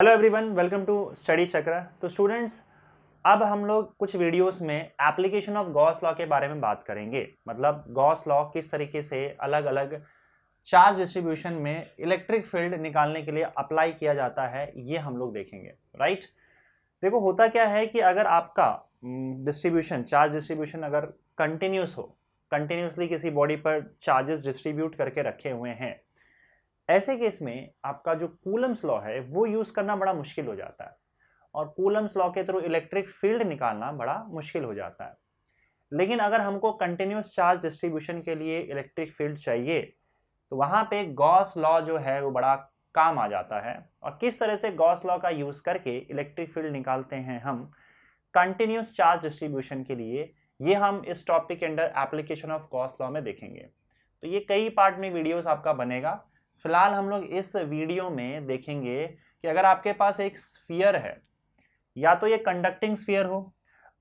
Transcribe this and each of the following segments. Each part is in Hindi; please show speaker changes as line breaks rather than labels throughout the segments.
Hello everyone, welcome to study Chakra. तो स्टूडेंट्स, अब हम लोग कुछ वीडियोस में एप्लीकेशन ऑफ गॉस लॉ के बारे में बात करेंगे। मतलब गॉस लॉ किस तरीके से अलग अलग चार्ज डिस्ट्रीब्यूशन में इलेक्ट्रिक फील्ड निकालने के लिए अप्लाई किया जाता है, ये हम लोग देखेंगे। राइट, देखो होता क्या है कि अगर आपका डिस्ट्रीब्यूशन, चार्ज डिस्ट्रीब्यूशन अगर कंटिन्यूस हो, कंटिन्यूसली किसी बॉडी पर चार्जेस डिस्ट्रीब्यूट करके रखे हुए हैं, ऐसे केस में आपका जो कूलम्स लॉ है वो यूज करना बड़ा मुश्किल हो जाता है और कूलम्स लॉ के थ्रू इलेक्ट्रिक फील्ड निकालना बड़ा मुश्किल हो जाता है। लेकिन अगर हमको कंटिन्यूस चार्ज डिस्ट्रीब्यूशन के लिए इलेक्ट्रिक फील्ड चाहिए तो वहां पे गॉस लॉ जो है वो बड़ा काम आ जाता है। और किस तरह से गॉस लॉ का यूज करके इलेक्ट्रिक फील्ड निकालते हैं हम कंटिन्यूस चार्ज डिस्ट्रीब्यूशन के लिए, ये हम इस टॉपिक के under application of Gauss law में देखेंगे। तो ये कई पार्ट में वीडियोस आपका बनेगा। फिलहाल हम लोग इस वीडियो में देखेंगे कि अगर आपके पास एक स्फीयर है, या तो ये कंडक्टिंग स्फीयर हो,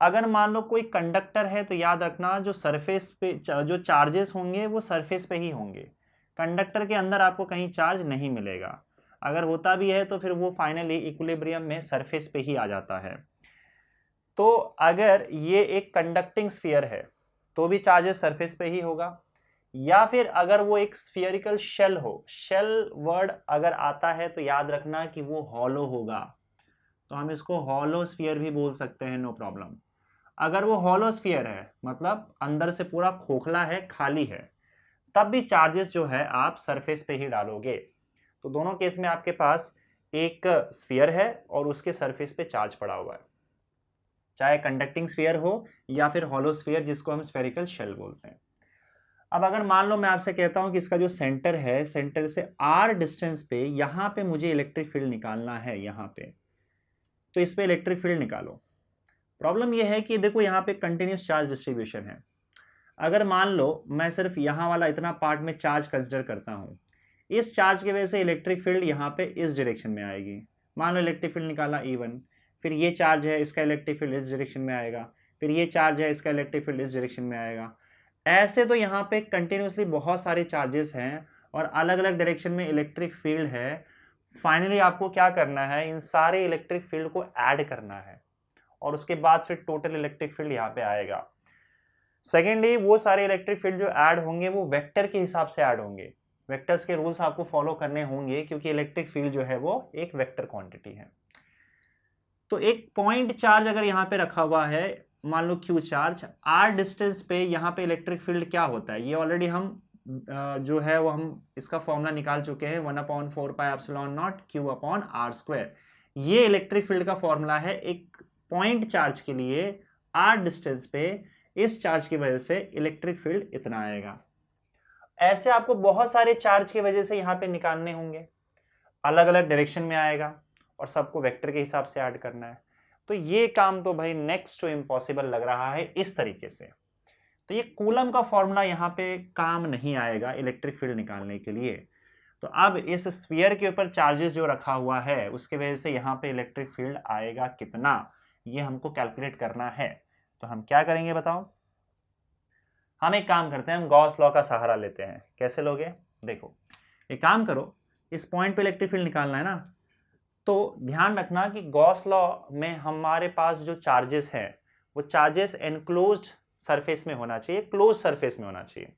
अगर मान लो कोई कंडक्टर है तो याद रखना जो सरफेस पे जो चार्जेस होंगे वो सरफेस पे ही होंगे। कंडक्टर के अंदर आपको कहीं चार्ज नहीं मिलेगा, अगर होता भी है तो फिर वो फाइनली इक्विलिब्रियम में सरफेस पे ही आ जाता है। तो अगर ये एक कंडक्टिंग स्फीयर है तो भी चार्जेस सरफेस पे ही होगा, या फिर अगर वो एक स्फीयरिकल शेल हो, शेल वर्ड अगर आता है तो याद रखना कि वो हॉलो होगा, तो हम इसको हॉलो स्फीयर भी बोल सकते हैं, नो प्रॉब्लम। अगर वो हॉलो स्फीयर है मतलब अंदर से पूरा खोखला है, खाली है, तब भी चार्जेस जो है आप सरफेस पे ही डालोगे। तो दोनों केस में आपके पास एक स्फीयर है और उसके सरफेस पे चार्ज पड़ा हुआ है, चाहे कंडक्टिंग स्फीयर हो या फिर हॉलो स्फीयर जिसको हम स्फेरिकल शेल बोलते हैं। अब अगर मान लो मैं आपसे कहता हूं कि इसका जो सेंटर है, सेंटर से आर डिस्टेंस पे यहां पे मुझे इलेक्ट्रिक फील्ड निकालना है यहां पे, तो इस पे इलेक्ट्रिक फील्ड निकालो। प्रॉब्लम यह है कि देखो यहां पे कंटिन्यूस चार्ज डिस्ट्रीब्यूशन है। अगर मान लो मैं सिर्फ यहां वाला इतना पार्ट में चार्ज कंसिडर करता हूं, इस चार्ज की वजह से इलेक्ट्रिक फील्ड यहां पे इस डायरेक्शन में आएगी। मान लो इलेक्ट्रिक फील्ड निकाला E1, फिर ये चार्ज है, इसका इलेक्ट्रिक फील्ड इस डायरेक्शन में आएगा, फिर ये चार्ज है, इसका इलेक्ट्रिक फील्ड इस डायरेक्शन में आएगा। ऐसे तो यहाँ पे कंटिन्यूसली बहुत सारे चार्जेस हैं और अलग अलग डायरेक्शन में इलेक्ट्रिक फील्ड है। फाइनली आपको क्या करना है, इन सारे इलेक्ट्रिक फील्ड को ऐड करना है और उसके बाद फिर टोटल इलेक्ट्रिक फील्ड यहाँ पे आएगा। सेकेंडली, वो सारे इलेक्ट्रिक फील्ड जो ऐड होंगे वो वेक्टर के हिसाब से ऐड होंगे। वेक्टर्स के रूल्स आपको फॉलो करने होंगे क्योंकि इलेक्ट्रिक फील्ड जो है वो एक वेक्टर क्वांटिटी है। तो एक पॉइंट चार्ज अगर यहाँ पे रखा हुआ है, मान लो क्यू चार्ज, आर डिस्टेंस पे यहाँ पे इलेक्ट्रिक फील्ड क्या होता है, ये ऑलरेडी हम जो है वो हम इसका फॉर्मूला निकाल चुके हैं, 1/4πε0 क्यू अपॉन आर स्क्वायर। ये इलेक्ट्रिक फील्ड का फॉर्मूला है एक पॉइंट चार्ज के लिए आर डिस्टेंस पे। इस चार्ज की वजह से इलेक्ट्रिक फील्ड इतना आएगा। ऐसे आपको बहुत सारे चार्ज की वजह से यहाँ पे निकालने होंगे, अलग अलग डायरेक्शन में आएगा और सबको वेक्टर के हिसाब से ऐड करना है। तो ये काम तो भाई नेक्स्ट टू इम्पॉसिबल लग रहा है इस तरीके से। तो ये कूलम का फॉर्मूला यहाँ पे काम नहीं आएगा इलेक्ट्रिक फील्ड निकालने के लिए। तो अब इस स्फीयर के ऊपर चार्जेस जो रखा हुआ है उसके वजह से यहाँ पे इलेक्ट्रिक फील्ड आएगा कितना, ये हमको कैलकुलेट करना है। तो हम क्या करेंगे बताओ, हम एक काम करते हैं, हम गॉस लॉ का सहारा लेते हैं। कैसे लोगे, देखो एक काम करो, इस पॉइंट पे इलेक्ट्रिक फील्ड निकालना है ना, तो ध्यान रखना कि गॉस लॉ में हमारे पास जो चार्जेस हैं वो चार्जेस एनक्लोज्ड सरफेस में होना चाहिए, क्लोज सरफेस में होना चाहिए।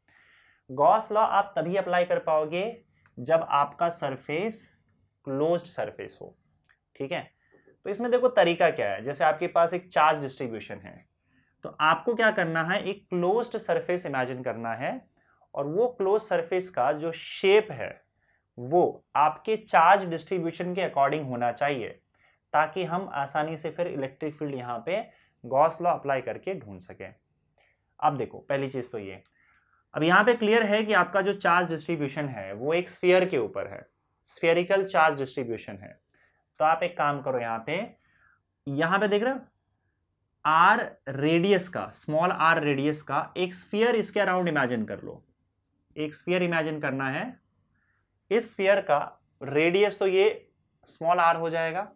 गॉस लॉ आप तभी अप्लाई कर पाओगे जब आपका सरफेस क्लोज्ड सरफेस हो। ठीक है, तो इसमें देखो तरीका क्या है, जैसे आपके पास एक चार्ज डिस्ट्रीब्यूशन है तो आपको क्या करना है, एक क्लोज्ड सरफेस इमेजिन करना है और वो क्लोज सरफेस का जो शेप है वो आपके चार्ज डिस्ट्रीब्यूशन के अकॉर्डिंग होना चाहिए, ताकि हम आसानी से फिर इलेक्ट्रिक फील्ड यहाँ पे गॉस लॉ अप्लाई करके ढूंढ सकें। अब देखो पहली चीज तो ये, अब यहाँ पे क्लियर है कि आपका जो चार्ज डिस्ट्रीब्यूशन है वो एक स्फीयर के ऊपर है, स्फीयरिकल चार्ज डिस्ट्रीब्यूशन है। तो आप एक काम करो, यहाँ पे देख रहे हो आर रेडियस का, स्मॉल आर रेडियस का एक स्फीयर इसके अराउंड इमेजिन कर लो। एक स्फीयर इमेजिन करना है, इस स्फीयर का रेडियस तो ये स्मॉल आर हो जाएगा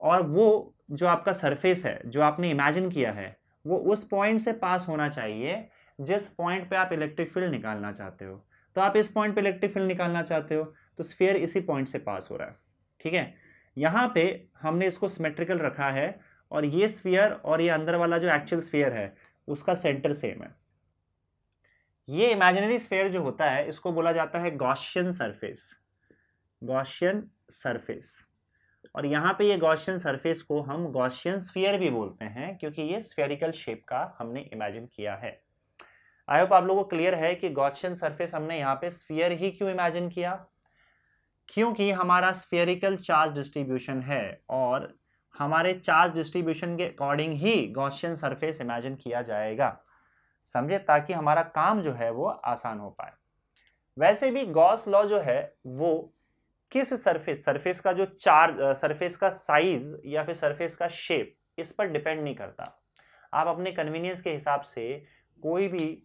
और वो जो आपका सरफेस है जो आपने इमेजिन किया है वो उस पॉइंट से पास होना चाहिए जिस पॉइंट पे आप इलेक्ट्रिक फील्ड निकालना चाहते हो। तो आप इस पॉइंट पे इलेक्ट्रिक फील्ड निकालना चाहते हो तो स्फीयर इसी पॉइंट से पास हो रहा है। ठीक है, यहाँ पे हमने इसको सिमेट्रिकल रखा है और ये स्फीयर और ये अंदर वाला जो एक्चुअल स्फीयर है उसका सेंटर सेम है। ये इमेजिनरी स्फीयर जो होता है इसको बोला जाता है गॉसियन सरफेस, गॉसियन सरफेस। और यहाँ पे ये गॉसियन सरफेस को हम गॉसियन स्फीयर भी बोलते हैं क्योंकि ये स्फेरिकल शेप का हमने इमेजिन किया है। आई होप आप लोगों को क्लियर है कि गॉसियन सरफेस हमने यहाँ पे स्फीयर ही क्यों इमेजिन किया, क्योंकि हमारा स्फेरिकल चार्ज डिस्ट्रीब्यूशन है और हमारे चार्ज डिस्ट्रीब्यूशन के अकॉर्डिंग ही गॉसियन सरफेस इमेजिन किया जाएगा, समझे, ताकि हमारा काम जो है वो आसान हो पाए। वैसे भी गॉस लॉ जो है वो किस सरफेस का जो चार्ज, सरफेस का साइज या फिर सरफेस का शेप, इस पर डिपेंड नहीं करता। आप अपने कन्वीनियंस के हिसाब से कोई भी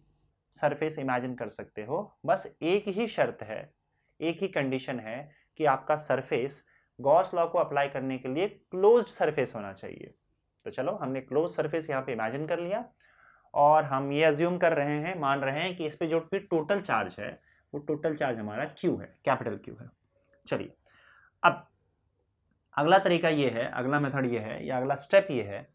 सरफेस इमेजिन कर सकते हो, बस एक ही शर्त है, एक ही कंडीशन है कि आपका सरफेस गॉस लॉ को अप्लाई करने के लिए क्लोज्ड सरफेस होना चाहिए। तो चलो हमने क्लोज सरफेस यहाँ पे इमेजिन कर लिया और हम ये अज्यूम कर रहे हैं, मान रहे हैं कि इस पे जो भी टोटल चार्ज है वो टोटल चार्ज हमारा क्यू है, कैपिटल क्यू है। चलिए अब अगला तरीका ये है, अगला मेथड ये है या अगला स्टेप ये है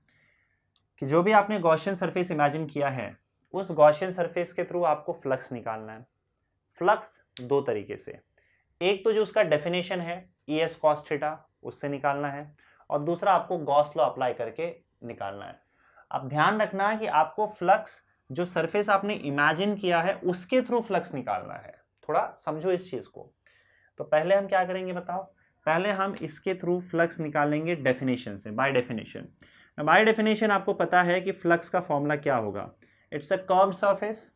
कि जो भी आपने गॉसियन सरफेस इमेजिन किया है उस गॉसियन सरफेस के थ्रू आपको फ्लक्स निकालना है। फ्लक्स दो तरीके से, एक तो जो उसका डेफिनेशन है ES cos थीटा उससे निकालना है और दूसरा आपको गॉस लॉ अप्लाई करके निकालना है। अब ध्यान रखना कि आपको फ्लक्स जो सरफेस आपने इमेजिन किया है उसके थ्रू फ्लक्स निकालना है, थोड़ा समझो इस चीज को। तो पहले हम क्या करेंगे बताओ, पहले हम इसके थ्रू फ्लक्स निकालेंगे डेफिनेशन से, बाय डेफिनेशन। बाय डेफिनेशन आपको पता है कि फ्लक्स का फॉर्मूला क्या होगा, इट्स अ कर्व्ड सरफेस,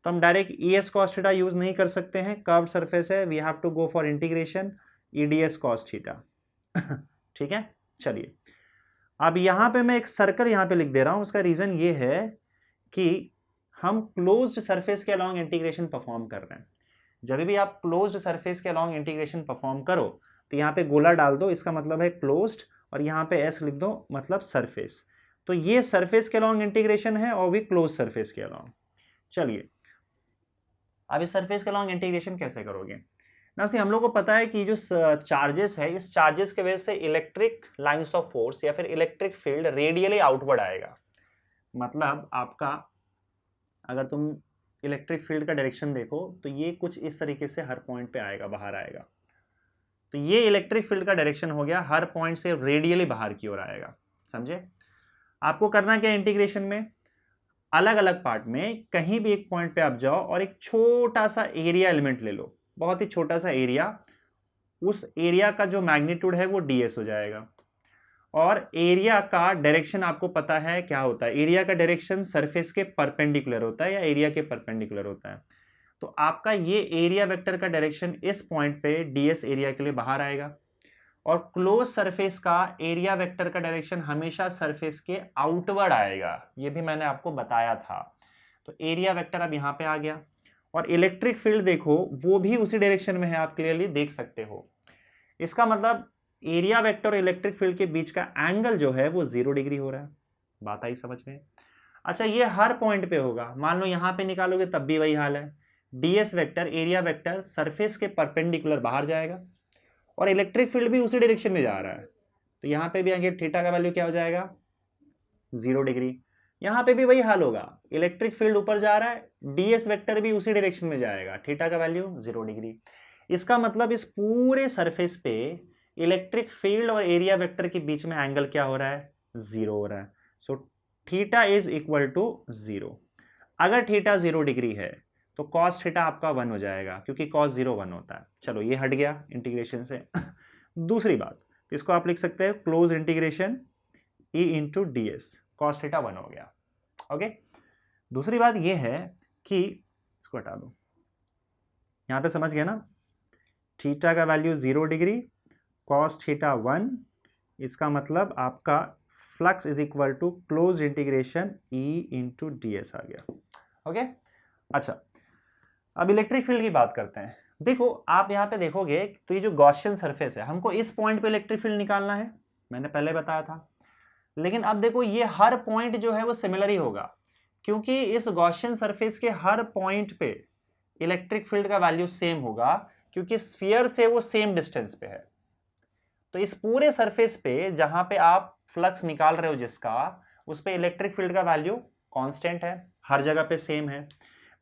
तो हम direct ES cos theta use नहीं कर सकते हैं, कर्व्ड सरफेस है, we have to go for integration EDS cos theta. ठीक है, चलिए अब यहाँ पे मैं एक सर्कल यहाँ पे लिख दे रहा हूँ, उसका रीजन ये है कि हम क्लोज्ड सरफेस के अलॉन्ग इंटीग्रेशन परफॉर्म कर रहे हैं। जब भी आप क्लोज्ड सरफेस के अलॉन्ग इंटीग्रेशन परफॉर्म करो तो यहाँ पे गोला डाल दो, इसका मतलब है क्लोज्ड, और यहाँ पे S लिख दो, मतलब सरफेस। तो ये सरफेस के अलॉन्ग इंटीग्रेशन है और भी क्लोज सरफेस के अलॉन्ग। चलिए अब इस सरफेस के अलॉन्ग इंटीग्रेशन कैसे करोगे ना, सी हम लोग को पता है कि जो चार्जेस है, इस चार्जेस के वजह से इलेक्ट्रिक लाइंस ऑफ फोर्स या फिर इलेक्ट्रिक फील्ड रेडियली आउटवर्ड आएगा। मतलब आपका अगर तुम इलेक्ट्रिक फील्ड का डायरेक्शन देखो तो ये कुछ इस तरीके से हर पॉइंट पे आएगा, बाहर आएगा। तो ये इलेक्ट्रिक फील्ड का डायरेक्शन हो गया, हर पॉइंट से रेडियली बाहर की ओर आएगा, समझे। आपको करना क्या इंटीग्रेशन में, अलग अलग पार्ट में कहीं भी एक पॉइंट पे आप जाओ और एक छोटा सा एरिया एलिमेंट ले लो, बहुत ही छोटा सा एरिया, उस एरिया का जो मैग्नीट्यूड है वो ds हो जाएगा। और एरिया का डायरेक्शन आपको पता है क्या होता है, एरिया का डायरेक्शन सरफेस के परपेंडिकुलर होता है या एरिया के परपेंडिकुलर होता है। तो आपका ये एरिया वेक्टर का डायरेक्शन इस पॉइंट पे ds एरिया के लिए बाहर आएगा और क्लोज सरफेस का एरिया वेक्टर का डायरेक्शन हमेशा सरफेस के आउटवर्ड आएगा, ये भी मैंने आपको बताया था। तो एरिया वेक्टर अब यहाँ पे आ गया और इलेक्ट्रिक फील्ड देखो वो भी उसी डायरेक्शन में है, आप क्लियरली देख सकते हो। इसका मतलब एरिया वेक्टर और इलेक्ट्रिक फील्ड के बीच का एंगल जो है वो 0 डिग्री हो रहा है, बात आई समझ में। अच्छा ये हर पॉइंट पे होगा, मान लो यहाँ पे निकालोगे तब भी वही हाल है, ds vector area vector surface के परपेंडिकुलर बाहर जाएगा और इलेक्ट्रिक फील्ड भी उसी डायरेक्शन में जा रहा है। तो यहाँ पे भी आगे थीटा का वैल्यू क्या हो जाएगा, 0 डिग्री। यहाँ पे भी वही हाल होगा, इलेक्ट्रिक फील्ड ऊपर जा रहा है, ds वेक्टर भी उसी डायरेक्शन में जाएगा, थीटा का वैल्यू 0 डिग्री। इसका मतलब इस पूरे सरफेस पे इलेक्ट्रिक फील्ड और एरिया वेक्टर के बीच में एंगल क्या हो रहा है, 0 हो रहा है। So theta is equal to 0। अगर थीटा 0 डिग्री है तो कॉस थीटा आपका 1 हो जाएगा, क्योंकि कॉस 0 1 होता है। चलो ये हट गया इंटीग्रेशन से। दूसरी बात, तो इसको आप लिख सकते हैं close integration E into ds, cos theta 1 हो गया। ओके, दूसरी बात ये है कि इसको हटा दो, यहाँ पे समझ गया ना, थीटा का वैल्यू 0 डिग्री, कॉस थीटा 1, इसका मतलब आपका flux is equal to close integration E into ds आ गया। ओके, अच्छा अब इलेक्ट्रिक फील्ड की बात करते हैं। देखो आप यहाँ पे देखोगे तो ये जो गॉसियन सरफेस है, हमको इस पॉइंट पे इलेक्ट्रिक फील्ड निकालना है, मैंने पहले बताया था। लेकिन अब देखो ये हर पॉइंट जो है वो सिमिलर ही होगा, क्योंकि इस गॉसियन सरफेस के हर पॉइंट पे इलेक्ट्रिक फील्ड का वैल्यू सेम होगा, क्योंकि स्फीयर से वो सेम डिस्टेंस पे है। तो इस पूरे सरफेस पे जहां पे आप फ्लक्स निकाल रहे हो जिसका, उस पे इलेक्ट्रिक फील्ड का वैल्यू कांस्टेंट है, हर जगह पे सेम है।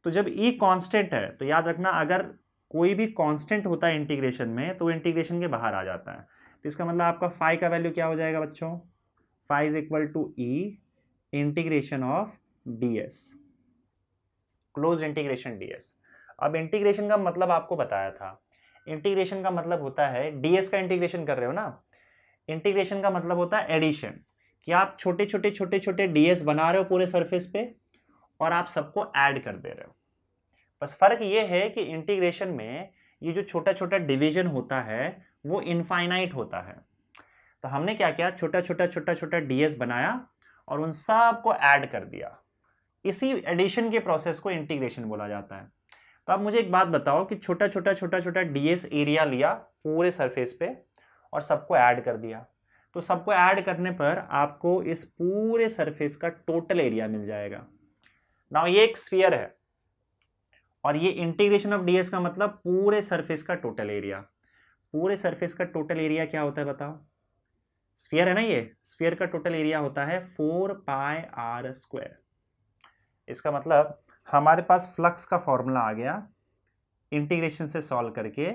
तो जब ई कांस्टेंट है तो याद रखना, अगर कोई भी कांस्टेंट होता है इंटीग्रेशन में तो इंटीग्रेशन के बाहर आ जाता है। तो इसका मतलब आपका फाई का वैल्यू क्या हो जाएगा बच्चों, phi is equal to E integration of ds, close integration ds। अब इंटीग्रेशन का मतलब आपको बताया था, इंटीग्रेशन का मतलब होता है ds का इंटीग्रेशन कर रहे हो ना, इंटीग्रेशन का मतलब होता है एडिशन, कि आप छोटे छोटे छोटे छोटे ds बना रहे हो पूरे सरफेस पे और आप सबको ऐड कर दे रहे हो। बस फर्क ये है कि इंटीग्रेशन में ये जो छोटा छोटा डिवीजन होता है वो इनफाइनाइट होता है। तो हमने क्या किया, छोटा छोटा छोटा छोटा ds बनाया और उन सब को ऐड कर दिया। इसी एडिशन के प्रोसेस को इंटीग्रेशन बोला जाता है। तो आप मुझे एक बात बताओ कि छोटा छोटा छोटा छोटा ds एरिया लिया पूरे सरफेस पे और सबको ऐड कर दिया, तो सबको ऐड करने पर आपको इस पूरे सरफेस का टोटल एरिया मिल जाएगा। नाउ ये एक स्फीयर है और ये इंटीग्रेशन ऑफ ds का मतलब पूरे सरफेस का टोटल एरिया। पूरे सरफेस का टोटल एरिया क्या होता है बताओ, स्फीयर है ना, ये स्फीयर का टोटल एरिया होता है 4πr²। इसका मतलब हमारे पास फ्लक्स का फॉर्मूला आ गया इंटीग्रेशन से सॉल्व करके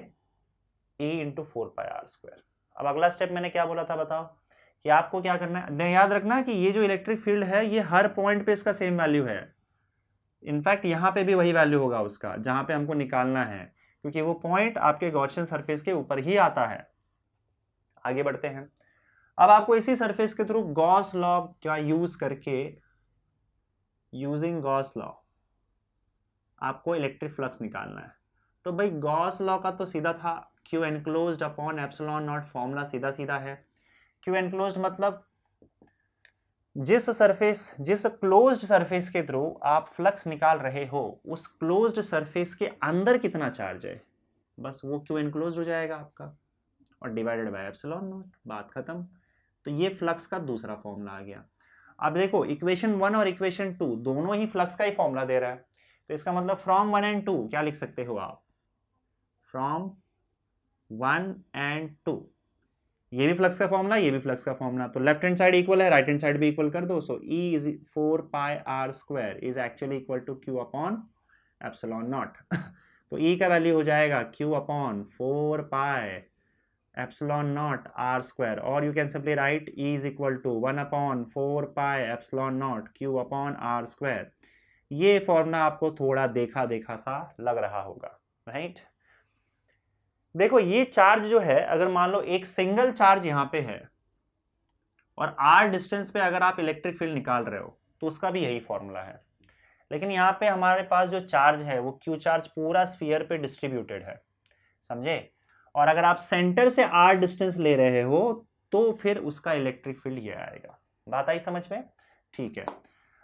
E इंटू 4πr²। अब अगला स्टेप मैंने क्या बोला था बताओ, कि आपको क्या करना है, याद रखना कि ये जो इलेक्ट्रिक फील्ड है ये हर पॉइंट पे इसका सेम वैल्यू है। इनफैक्ट यहाँ पे भी वही वैल्यू होगा उसका जहाँ पे हमको निकालना है, क्योंकि वो पॉइंट आपके गॉसियन सरफेस के ऊपर ही आता है। आगे बढ़ते हैं। अब आपको इसी सरफेस के थ्रू गॉस लॉ का यूज करके, यूजिंग गॉस लॉ, आपको इलेक्ट्रिक फ्लक्स निकालना है। तो भाई गॉस लॉ का तो सीधा था, Q enclosed upon epsilon not, formula सीधा सीधा है। क्यू एनक्लोज्ड मतलब जिस क्लोज्ड सरफेस के थ्रू आप फ्लक्स निकाल रहे हो उस क्लोज्ड सरफेस के अंदर कितना चार्ज है, बस वो क्यू एनक्लोज्ड हो जाएगा आपका, और डिवाइडेड बाय एप्सिलॉन नॉट, बात खत्म। तो ये फ्लक्स का दूसरा फॉर्मूला आ गया। अब देखो इक्वेशन 1 और इक्वेशन 2 दोनों ही फ्लक्स का ही फॉर्मूला दे रहा है, तो इसका मतलब फ्रॉम 1 एंड 2 क्या लिख सकते हो आप, फ्रॉम 1 एंड 2, ये भी फ्लक्स का फॉर्मूला, ये भी फ्लक्स का फॉर्मूला, तो लेफ्ट हैंड साइड इक्वल है, राइट हैंड साइड भी इक्वल कर दो। So E is 4πr² is actually equal to Q upon epsilon naught. तो E का वैल्यू हो जाएगा Q upon 4π epsilon naught r², और you can simply write E is equal to 1 upon 4π epsilon naught Q upon r²। ये फॉर्मूला आपको थोड़ा देखा देखा सा लग रहा होगा, राइट? देखो ये चार्ज जो है, अगर मान लो एक सिंगल चार्ज यहां पे है और r डिस्टेंस पे अगर आप इलेक्ट्रिक फील्ड निकाल रहे हो तो उसका भी यही फॉर्मूला है। लेकिन यहाँ पे हमारे पास जो चार्ज है वो Q चार्ज पूरा स्फीयर पे डिस्ट्रीब्यूटेड है, समझे? और अगर आप सेंटर से r डिस्टेंस ले रहे हो तो फिर उसका इलेक्ट्रिक फील्ड ये आएगा। बात आई समझ में? ठीक है।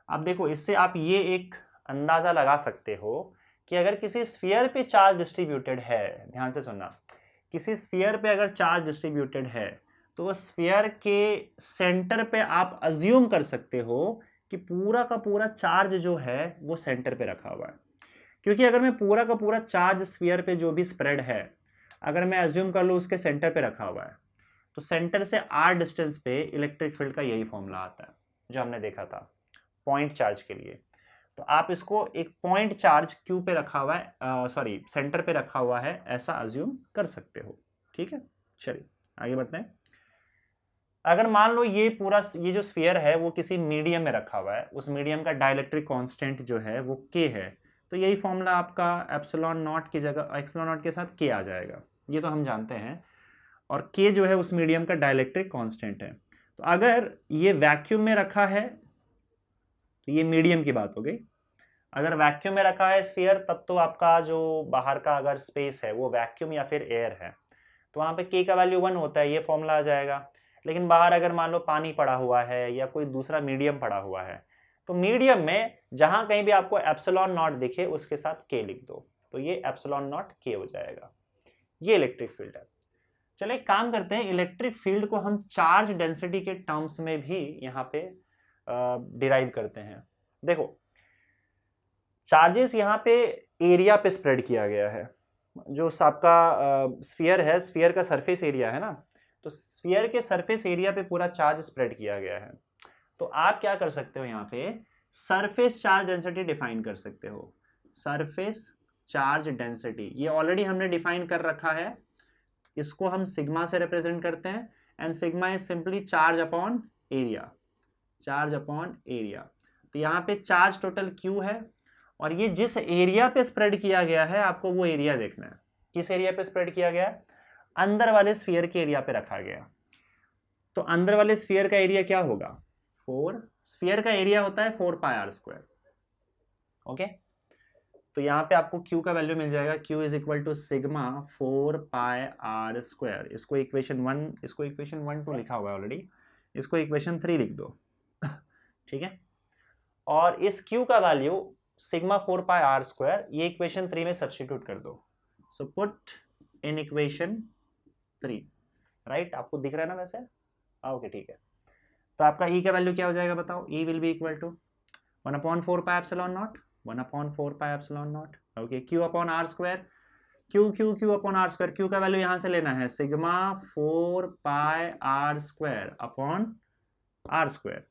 अब देखो इससे आप ये एक अंदाजा लगा सकते हो कि अगर किसी स्फीयर पे चार्ज डिस्ट्रीब्यूटेड है, ध्यान से सुनना, किसी स्फीयर पे अगर चार्ज डिस्ट्रीब्यूटेड है तो वो स्फीयर के सेंटर पे आप अज्यूम कर सकते हो कि पूरा का पूरा चार्ज जो है वो सेंटर पे रखा हुआ है। क्योंकि अगर मैं पूरा का पूरा चार्ज स्फीयर पे जो भी स्प्रेड है अगर मैं अज्यूम कर लूँ उसके सेंटर पे रखा हुआ है, तो सेंटर से r डिस्टेंस पे इलेक्ट्रिक फील्ड का यही फॉर्मूला आता है जो हमने देखा था पॉइंट चार्ज के लिए। तो आप इसको एक पॉइंट चार्ज Q पे रखा हुआ है, सॉरी सेंटर पे रखा हुआ है, ऐसा अज्यूम कर सकते हो। ठीक है, चलिए आगे बढ़ते हैं। अगर मान लो ये पूरा ये जो स्फीयर है वो किसी मीडियम में रखा हुआ है, उस मीडियम का डाइलेक्ट्रिक कांस्टेंट जो है वो K है, तो यही फॉर्मूला आपका एप्सिलॉन नॉट की जगह एप्सिलॉन नॉट के साथ K आ जाएगा, ये तो हम जानते हैं। और K जो है उस मीडियम का डाइलेक्ट्रिक कांस्टेंट है। तो अगर ये वैक्यूम में रखा है तो ये मीडियम की बात हो गई। अगर वैक्यूम में रखा है स्फीयर तब तो आपका जो बाहर का अगर स्पेस है वो वैक्यूम या फिर एयर है, तो वहाँ पे K का वैल्यू 1 होता है, ये फॉर्मूला आ जाएगा। लेकिन बाहर अगर मान लो पानी पड़ा हुआ है या कोई दूसरा मीडियम पड़ा हुआ है, तो मीडियम में जहाँ कहीं भी आपको एप्सिलॉन नॉट दिखे उसके साथ K लिख दो, तो ये एप्सिलॉन नॉट K हो जाएगा। ये इलेक्ट्रिक फील्ड है। चलिए एक काम करते हैं, इलेक्ट्रिक फील्ड को हम चार्ज डेंसिटी के टर्म्स में भी यहाँ पे डिराइव करते हैं। देखो चार्जेस यहाँ पे एरिया पे स्प्रेड किया गया है, जो आपका स्फीयर है, स्फीयर का सरफेस एरिया है ना, तो स्फीयर के सरफेस एरिया पे पूरा चार्ज स्प्रेड किया गया है। तो आप क्या कर सकते हो, यहाँ पे सरफेस चार्ज डेंसिटी डिफाइन कर सकते हो। सरफेस चार्ज डेंसिटी ये ऑलरेडी हमने डिफाइन कर रखा है, इसको हम सिग्मा से रिप्रेजेंट करते हैं, and sigma is simply charge upon area, charge upon area. तो यहाँ पे चार्ज टोटल क्यू है, और ये जिस एरिया पे स्प्रेड किया गया है आपको वो एरिया देखना है। किस एरिया पे स्प्रेड किया गया है? अंदर वाले स्फीयर के एरिया पे रखा गया। तो अंदर वाले स्फीयर का एरिया क्या होगा? 4, स्फीयर का एरिया होता है 4πr²। ओके, तो यहाँ पे आपको Q का वैल्यू मिल जाएगा, Q is equal to sigma 4πr²। इसको इक्वेशन 1, इसको इक्वेशन 1 2 लिखा हुआ है ऑलरेडी, इसको इक्वेशन 3 लिख दो। ठीक है, और इस Q का वैल्यू सिग्मा 4πr², ये इक्वेशन 3 में सब्स्टिट्यूट कर दो। So put in equation 3, right? आपको दिख रहा है ना वैसे? ओके, ठीक है। तो आपका E का वैल्यू क्या हो जाएगा बताओ? E will be equal to 1/4πε0, 1/4πε0। Okay, Q upon r², Q upon r², Q का वैल्यू यहां से लेना है sigma 4πr² upon r²।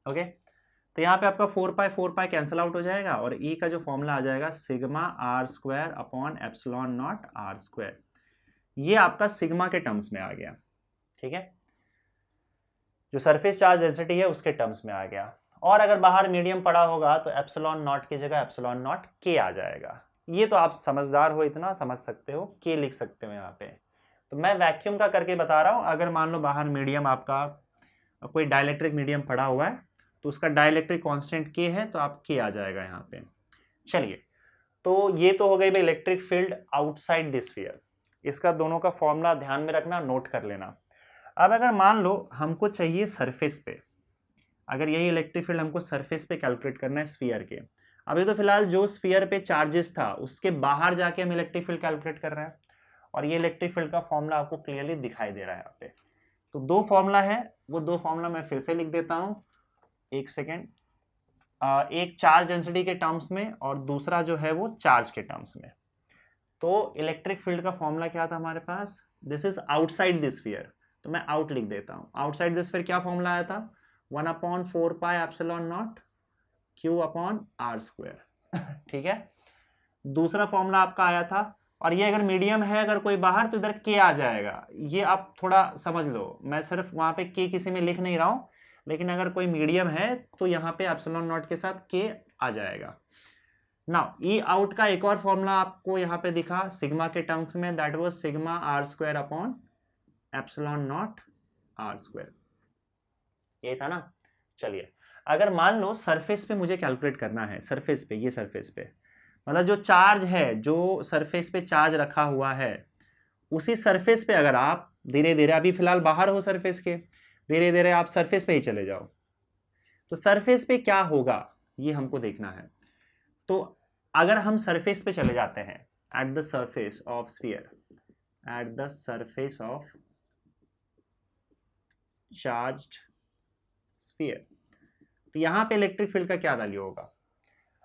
Okay, तो यहाँ पे आपका 4π कैंसिल आउट हो जाएगा, और E का जो फॉर्मूला आ जाएगा सिग्मा r² अपॉन ε0 r²। ये आपका सिग्मा के टर्म्स में आ गया। ठीक है, जो सरफेस चार्ज डेंसिटी है उसके टर्म्स में आ गया। और अगर बाहर मीडियम पड़ा होगा तो ε0 की जगह ε0 k आ जाएगा। ये तो आप समझदार हो, इतना समझ सकते हो, k लिख सकते हो यहाँ पे। तो मैं वैक्यूम का करके बता रहा हूँ। अगर मान लो बाहर मीडियम आपका कोई डाइलेक्ट्रिक मीडियम पड़ा हुआ है तो उसका डाइलेक्ट्रिक कांस्टेंट k है, तो आप k आ जाएगा यहाँ पे। चलिए, तो ये तो हो गई भाई electric field outside this sphere. इसका दोनों का फॉर्मूला ध्यान में रखना, नोट कर लेना। अब अगर मान लो हमको चाहिए सरफेस पे, अगर यही इलेक्ट्रिक फील्ड हमको सरफेस पे कैलकुलेट करना है स्फीयर के, अभी तो फिलहाल जो स्फीयर पे चार्जेस था उसके बाहर जाके हम इलेक्ट्रिक फील्ड कैलकुलेट कर रहे हैं, और ये इलेक्ट्रिक फील्ड का फॉर्मूला आपको क्लियरली दिखाई दे रहा है यहाँ पे। तो दो फॉर्मूला है, वो दो फॉर्मूला मैं फिर से लिख देता हूँ, एक सेकेंड। एक चार्ज डेंसिटी के टर्म्स में और दूसरा जो है वो चार्ज के टर्म्स में। तो इलेक्ट्रिक फील्ड का फॉर्मूला क्या था हमारे पास? This is outside this sphere, तो मैं आउट लिख देता हूँ। आउटसाइड दिस स्फीयर क्या फॉर्मूला आया था? 1/4πε0 Q अपॉन r²। ठीक है, दूसरा फॉर्मूला आपका आया था, और ये अगर मीडियम है अगर कोई बाहर तो इधर k आ जाएगा। ये आप थोड़ा समझ लो, मैं सिर्फ वहां पे k किसी में लिख नहीं रहा हूं, लेकिन अगर कोई मीडियम है तो यहाँ पे ε0 के साथ k आ जाएगा। नाउ E आउट का एक और फॉर्मूला आपको यहाँ पे दिखा सिग्मा के टर्म्स में, that was sigma r² upon ε0 r²। ये था ना। चलिए, अगर मान लो सरफेस पे मुझे कैलकुलेट करना है, सरफेस पे, ये सरफेस पे मतलब जो चार्ज है, जो सरफेस पे चार्ज रखा हुआ है, उसी सरफेस पे अगर आप धीरे धीरे, अभी फिलहाल बाहर हो सरफेस के, धीरे धीरे आप सरफेस पे ही चले जाओ, तो सरफेस पे क्या होगा ये हमको देखना है। तो अगर हम सरफेस पे चले जाते हैं, at the surface of sphere, at the surface of charged sphere, तो यहां पे इलेक्ट्रिक फील्ड का क्या वैल्यू होगा?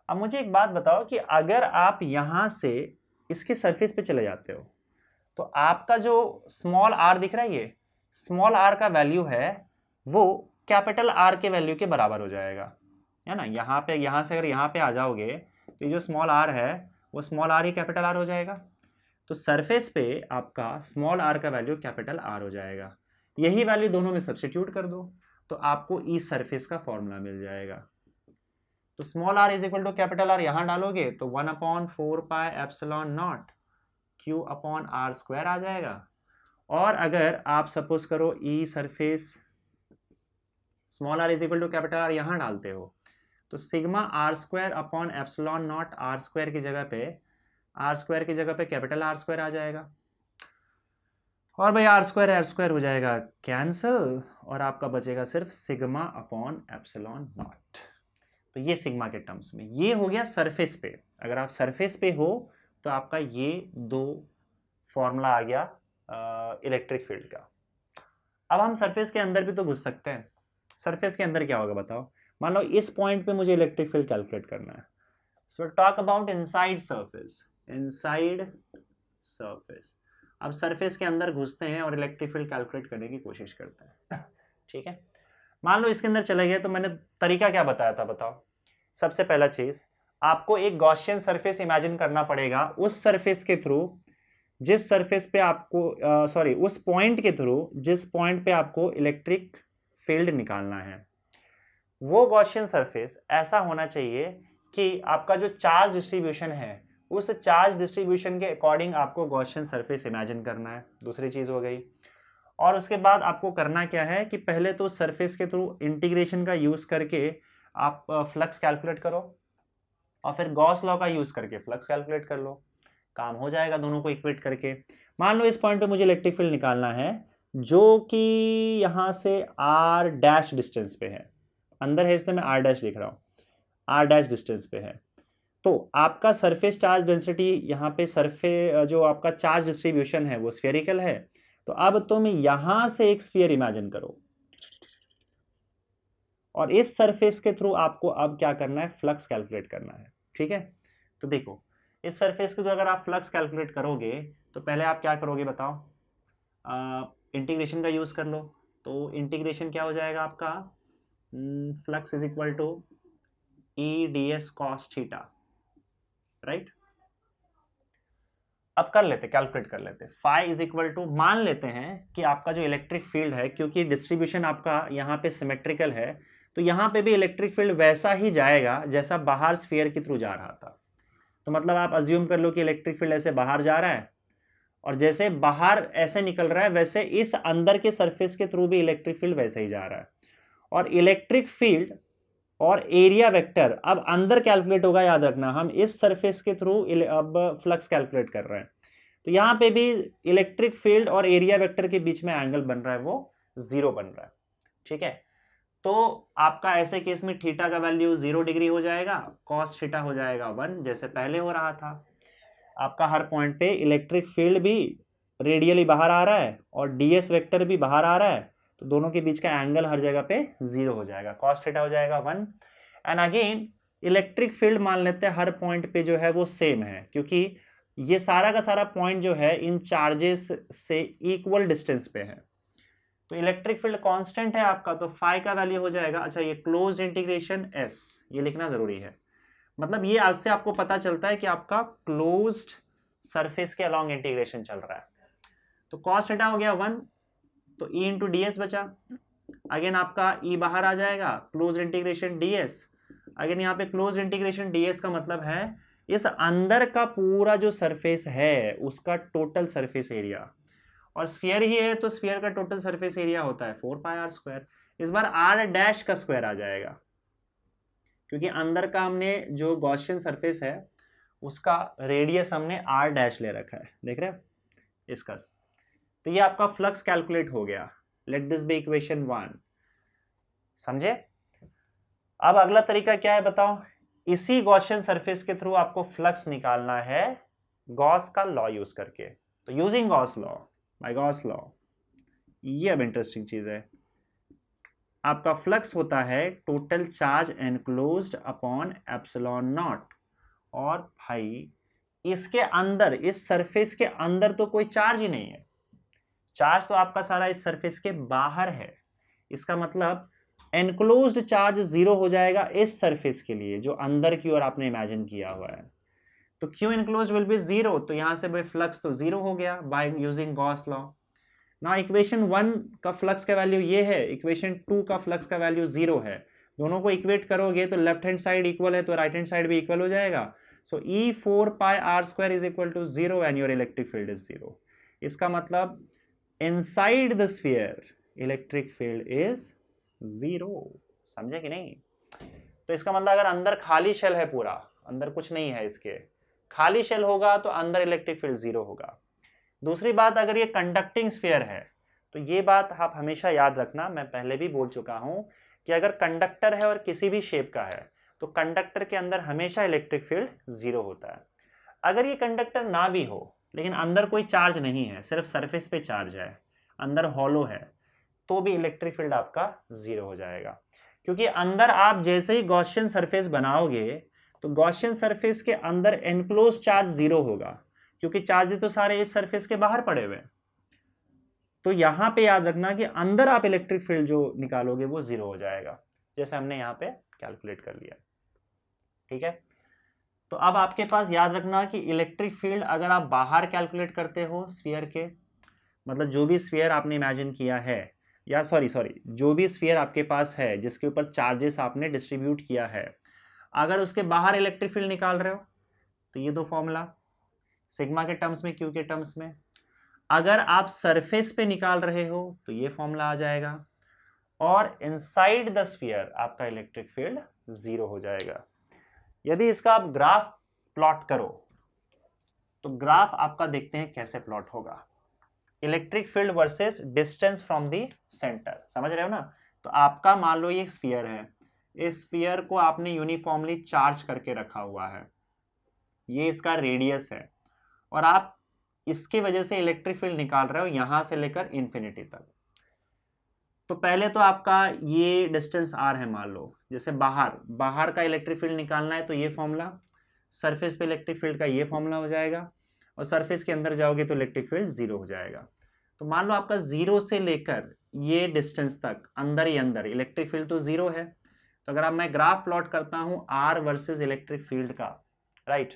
अब मुझे एक बात बताओ कि अगर आप यहां से इसके सरफेस पे चले जाते हो तो आपका जो स्मॉल r दिख रहा है, ये स्मॉल r का वैल्यू है वो कैपिटल R के वैल्यू के बराबर हो जाएगा, है ना। यहाँ पे, यहाँ से अगर यहाँ पे आ जाओगे तो ये जो स्मॉल r है वो स्मॉल r ही कैपिटल R हो जाएगा। तो सरफेस पे आपका स्मॉल r का वैल्यू कैपिटल R हो जाएगा। यही वैल्यू दोनों में सब्स्टिट्यूट कर दो तो आपको ई सरफेस का फॉर्मूला मिल जाएगा। तो small r is equal to capital R यहां डालोगे तो 1/4πε0 Q अपॉन r² आ जाएगा। और अगर आप सपोज करो E surface small r is equal to capital R यहां डालते हो तो सिग्मा r² अपॉन ε0 r² की जगह पे, r² की जगह पे कैपिटल R² आ जाएगा, और भाई r² हो जाएगा कैंसिल, और आपका बचेगा सिर्फ सिग्मा अपॉन ε0। तो ये सिग्मा के टर्म्स में, ये हो गया सरफेस पे। अगर आप सरफेस पे हो तो आपका ये दो फॉर्मूला आ गया इलेक्ट्रिक फील्ड का। अब हम सरफेस के अंदर भी तो घुस सकते हैं। सरफेस के अंदर क्या होगा बताओ? मान लो इस पॉइंट पे मुझे इलेक्ट्रिक फील्ड कैलकुलेट करना है। So talk about inside surface, inside surface. अब सरफेस के अंदर घुसते हैं और इलेक्ट्रिक फील्ड कैलकुलेट करने की कोशिश करते हैं। ठीक है, मान लो इसके अंदर चले गए, तो मैंने तरीका क्या बताया था बताओ। सबसे पहला चीज, आपको एक गॉसियन सरफेस इमेजिन करना पड़ेगा, उस सरफेस के थ्रू जिस सरफेस पे आपको सॉरी उस पॉइंट के थ्रू जिस पॉइंट पे आपको इलेक्ट्रिक फील्ड निकालना है, वो गॉसियन सरफेस ऐसा होना चाहिए कि आपका जो चार्ज डिस्ट्रीब्यूशन है उस चार्ज डिस्ट्रीब्यूशन के अकॉर्डिंग आपको गॉसियन सरफेस इमेजिन करना है। दूसरी चीज हो गई। और उसके बाद आपको करना क्या है कि पहले तो सरफेस के थ्रू इंटीग्रेशन का यूज करके आप फ्लक्स कैलकुलेट करो, और फिर गॉस लॉ का यूज करके फ्लक्स कैलकुलेट कर लो, काम हो जाएगा दोनों को इक्वेट करके। मान लो इस पॉइंट पे मुझे इलेक्ट्रिक फील्ड निकालना है जो कि यहाँ से आर डैश डिस्टेंस पे है, अंदर है इसलिए मैं आर डैश लिख रहा हूँ, आर डैश डिस्टेंस पे है। तो आपका सरफेस चार्ज डेंसिटी यहाँ पे जो आपका चार्ज डिस्ट्रीब्यूशन है वो स्फेरिकल है। तो अब तुम यहां से एक स्फीयर इमेजिन करो, और इस सरफेस के थ्रू आपको अब क्या करना है, फ्लक्स कैलकुलेट करना है। ठीक है, तो देखो इस सरफेस के थ्रू अगर आप फ्लक्स कैलकुलेट करोगे तो पहले आप क्या करोगे बताओ, इंटीग्रेशन का यूज कर लो। तो इंटीग्रेशन क्या हो जाएगा आपका, flux is equal to E D S cos theta, right. अब कर लेते, कैलकुलेट कर लेते। फाई इज इक्वल टू, मान लेते हैं कि आपका जो इलेक्ट्रिक फील्ड है, क्योंकि डिस्ट्रीब्यूशन आपका यहाँ पे सिमेट्रिकल है, तो यहाँ पे भी इलेक्ट्रिक फील्ड वैसा ही जाएगा जैसा बाहर स्फीयर के थ्रू जा रहा था। तो मतलब आप अज्यूम कर लो कि इलेक्ट्रिक फील्ड ऐसे बाहर जा रहा है, और जैसे बाहर ऐसे निकल रहा है वैसे इस अंदर के सरफेस के थ्रू भी इलेक्ट्रिक फील्ड वैसे ही जा रहा है। और इलेक्ट्रिक फील्ड और एरिया वेक्टर अब अंदर कैलकुलेट होगा, याद रखना हम इस सरफेस के थ्रू अब फ्लक्स कैलकुलेट कर रहे हैं। तो यहाँ पे भी इलेक्ट्रिक फील्ड और एरिया वेक्टर के बीच में एंगल बन रहा है वो 0 बन रहा है। ठीक है, तो आपका ऐसे केस में थीटा का वैल्यू 0 डिग्री हो जाएगा, कॉस थीटा हो जाएगा 1, जैसे पहले हो रहा था। आपका हर पॉइंट पे इलेक्ट्रिक फील्ड भी रेडियली बाहर आ रहा है और डीएस वेक्टर भी बाहर आ रहा है, तो दोनों के बीच का एंगल हर जगह पे 0 हो जाएगा, कॉस थीटा हो जाएगा 1। एंड अगेन इलेक्ट्रिक फील्ड मान लेते हैं हर पॉइंट पे जो है वो सेम है, क्योंकि ये सारा का सारा पॉइंट जो है इन चार्जेस से इक्वल डिस्टेंस पे है। तो इलेक्ट्रिक फील्ड कांस्टेंट है आपका, तो फाई का वैल्यू हो जाएगा, अच्छा ये क्लोज्ड इंटीग्रेशन एस, ये लिखना जरूरी है। मतलब ये आज से आपको पता चलता है कि आपका क्लोज्ड सरफेस के अलॉन्ग इंटीग्रेशन चल रहा है। तो कॉस थीटा हो गया 1, तो ई इंटू डी एस बचा। अगेन आपका ई बाहर आ जाएगा, close integration D S. Again यहाँ पे क्लोज इंटीग्रेशन डी एस का मतलब है इस अंदर का पूरा जो सरफेस है उसका टोटल सरफेस एरिया, और स्फीयर ही है तो स्फीयर का टोटल सरफेस एरिया होता है 4 पाई आर स्क्वायर। इस बार आर डैश का स्क्वायर आ जाएगा, क्योंकि अंदर का हमने जो गॉसियन सरफेस है उसका रेडियस हमने आर डैश ले रखा है, देख रहे हैं इसका। तो ये आपका फ्लक्स कैलकुलेट हो गया। लेट दिस बी इक्वेशन 1, समझे। अब अगला तरीका क्या है बताओ, इसी गॉसियन सरफेस के थ्रू आपको फ्लक्स निकालना है गॉस का लॉ यूज करके। तो using Gauss law, by Gauss law, ये अब इंटरेस्टिंग चीज है। आपका फ्लक्स होता है total charge enclosed upon epsilon naught, और भाई इसके अंदर, इस सरफेस के अंदर तो कोई चार्ज ही नहीं है, चार्ज तो आपका सारा इस सरफेस के बाहर है। इसका मतलब एनक्लोज्ड चार्ज 0 हो जाएगा इस सरफेस के लिए जो अंदर की ओर आपने इमेजिन किया हुआ है। तो क्यू एनक्लोज विल बी 0, तो यहां से भाई फ्लक्स तो 0 हो गया बाय यूजिंग गॉस लॉ। ना इक्वेशन 1 का फ्लक्स का वैल्यू ये है, इक्वेशन 2 का फ्लक्स का वैल्यू 0 है। दोनों को इक्वेट करोगे तो लेफ्ट हैंड साइड इक्वल है तो राइट हैंड साइड भी इक्वल हो जाएगा। So E 4 pi are square is equal to 0 and your electric field is 0। इसका मतलब inside the sphere electric field is 0, समझे कि नहीं। तो इसका मतलब अगर अंदर खाली शेल है, पूरा अंदर कुछ नहीं है, इसके खाली शेल होगा तो अंदर इलेक्ट्रिक फील्ड 0 होगा। दूसरी बात, अगर ये कंडक्टिंग स्फीयर है तो ये बात आप हमेशा याद रखना, मैं पहले भी बोल चुका हूं कि अगर कंडक्टर है और किसी भी शेप का है तो कंडक्टर के अंदर हमेशा इलेक्ट्रिक फील्ड 0 होता है। अगर ये कंडक्टर ना भी हो लेकिन अंदर कोई चार्ज नहीं है, सिर्फ सरफेस पे चार्ज है, अंदर हॉलो है, तो भी इलेक्ट्रिक फील्ड आपका 0 हो जाएगा। क्योंकि अंदर आप जैसे ही गॉसियन सरफेस बनाओगे तो गॉसियन सरफेस के अंदर एनक्लोज चार्ज 0 होगा, क्योंकि चार्जेस तो सारे इस सरफेस के बाहर पड़े हुए हैं। तो यहां पे याद रखना कि अंदर आप इलेक्ट्रिक फील्ड जो निकालोगे वो 0 हो जाएगा, जैसे हमने यहाँ पे कैलकुलेट कर लिया। ठीक है, तो अब आपके पास याद रखना कि इलेक्ट्रिक फील्ड अगर आप बाहर कैलकुलेट करते हो स्फीयर के, मतलब जो भी स्फीयर आपने इमेजिन किया है, या सॉरी जो भी स्फीयर आपके पास है जिसके ऊपर चार्जेस आपने डिस्ट्रीब्यूट किया है, अगर उसके बाहर इलेक्ट्रिक फील्ड निकाल रहे हो तो ये दो फॉर्मूला, सिग्मा के टर्म्स में, क्यू के टर्म्स में। अगर आप सरफेस पे निकाल रहे हो तो ये फॉर्मूला आ जाएगा, और इनसाइड द स्फीयर आपका इलेक्ट्रिक फील्ड 0 हो जाएगा। यदि इसका आप ग्राफ प्लॉट करो तो ग्राफ आपका देखते हैं कैसे प्लॉट होगा, electric field versus distance from the centre, समझ रहे हो ना। तो आपका मान लो ये स्फीयर है, इस स्फीयर को आपने यूनिफॉर्मली चार्ज करके रखा हुआ है, ये इसका रेडियस है, और आप इसकी वजह से इलेक्ट्रिक फील्ड निकाल रहे हो यहां से लेकर इन्फिनिटी तक। तो पहले तो आपका ये डिस्टेंस r है, मान लो जैसे बाहर का इलेक्ट्रिक फील्ड निकालना है तो ये फॉर्मूला, सरफेस पे इलेक्ट्रिक फील्ड का ये फॉर्मूला हो जाएगा, और सरफेस के अंदर जाओगे तो इलेक्ट्रिक फील्ड 0 हो जाएगा। तो मान लो आपका 0 से लेकर ये डिस्टेंस तक अंदर ही अंदर इलेक्ट्रिक फील्ड तो 0 है। तो अगर अब मैं ग्राफ प्लॉट करता हूं r वर्सेस इलेक्ट्रिक फील्ड का, राइट,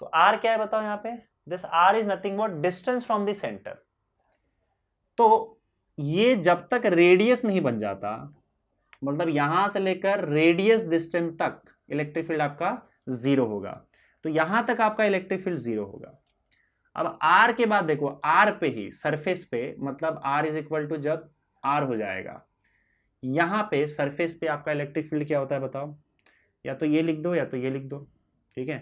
तो r क्या है बताओ यहाँ पे, this r is nothing but distance from the centre. तो ये जब तक रेडियस नहीं बन जाता, मतलब यहां से लेकर रेडियस डिस्टेंस तक इलेक्ट्रिक फील्ड आपका 0 होगा, तो यहां तक आपका इलेक्ट्रिक फील्ड 0 होगा। अब r के बाद देखो, r पे ही सरफेस पे, मतलब r इज इक्वल टू जब r हो जाएगा, यहां पे सरफेस पे आपका इलेक्ट्रिक फील्ड क्या होता है बताओ, या तो ये लिख दो या तो ये लिख दो, ठीक है।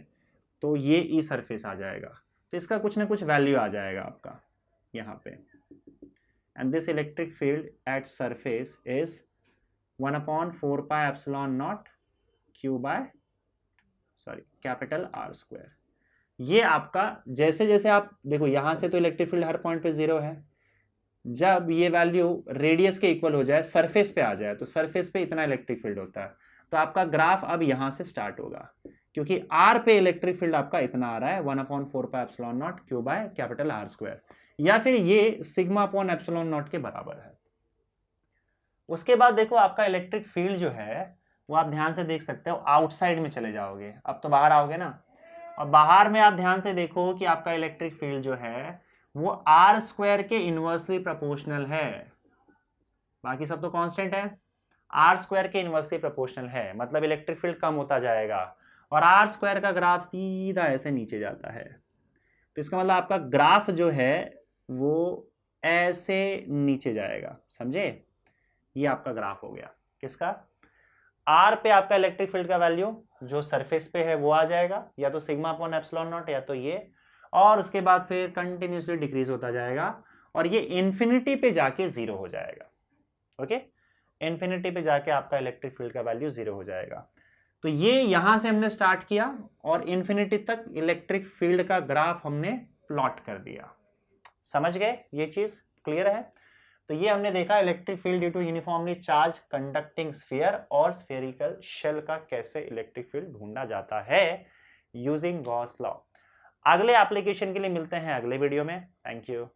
तो ये ई सरफेस आ जाएगा, तो इसका कुछ ना कुछ वैल्यू आ जाएगा आपका यहाँ पे, and this electric field at surface is 1/4 pi epsilon naught q by capital R square. ये आपका जैसे जैसे आप देखो यहां से तो इलेक्ट्रिक फील्ड हर पॉइंट पे 0 है, जब ये वैल्यू रेडियस के इक्वल हो जाए, सरफेस पे आ जाए, तो सरफेस पे इतना इलेक्ट्रिक फील्ड होता है। तो आपका ग्राफ अब यहां से स्टार्ट होगा, क्योंकि r पे इलेक्ट्रिक फील्ड आपका इतना आ रहा है 1/4 pi epsilon naught q by capital R square, या फिर ये सिग्मा अपॉन एप्सिलॉन नॉट के बराबर है। उसके बाद देखो आपका इलेक्ट्रिक फील्ड जो है वो आप ध्यान से देख सकते हो, आउटसाइड में चले जाओगे, अब तो बाहर आओगे ना, और बाहर में आप ध्यान से देखो कि आपका इलेक्ट्रिक फील्ड जो है वो R स्क्वायर के इनवर्सली प्रोपोर्शनल है, बाकी सब तो कांस्टेंट है, R स्क्वायर के इनवर्सली प्रोपोर्शनल है, मतलब इलेक्ट्रिक फील्ड कम होता जाएगा, और R स्क्वायर का ग्राफ सीधा ऐसे नीचे जाता है। तो इसका मतलब आपका ग्राफ जो है वो ऐसे नीचे जाएगा, समझे। ये आपका ग्राफ हो गया किसका, R पे आपका इलेक्ट्रिक फील्ड का वैल्यू जो सरफेस पे है वो आ जाएगा, या तो सिग्मा अपॉन एप्सिलॉन नॉट या तो ये, और उसके बाद फिर कंटिन्यूसली डिक्रीज होता जाएगा, और ये इन्फिनिटी पे जाके 0 हो जाएगा। ओके, इन्फिनिटी पे जाके आपका इलेक्ट्रिक फील्ड का वैल्यू 0 हो जाएगा। तो ये यहां से हमने स्टार्ट किया और इन्फिनिटी तक इलेक्ट्रिक फील्ड का ग्राफ हमने प्लॉट कर दिया। समझ गए, ये चीज क्लियर है। तो ये हमने देखा electric field due to uniformly charge conducting sphere और स्फेरिकल शेल का कैसे इलेक्ट्रिक फील्ड ढूंढा जाता है यूजिंग गॉस लॉ। अगले एप्लीकेशन के लिए मिलते हैं अगले वीडियो में। Thank you.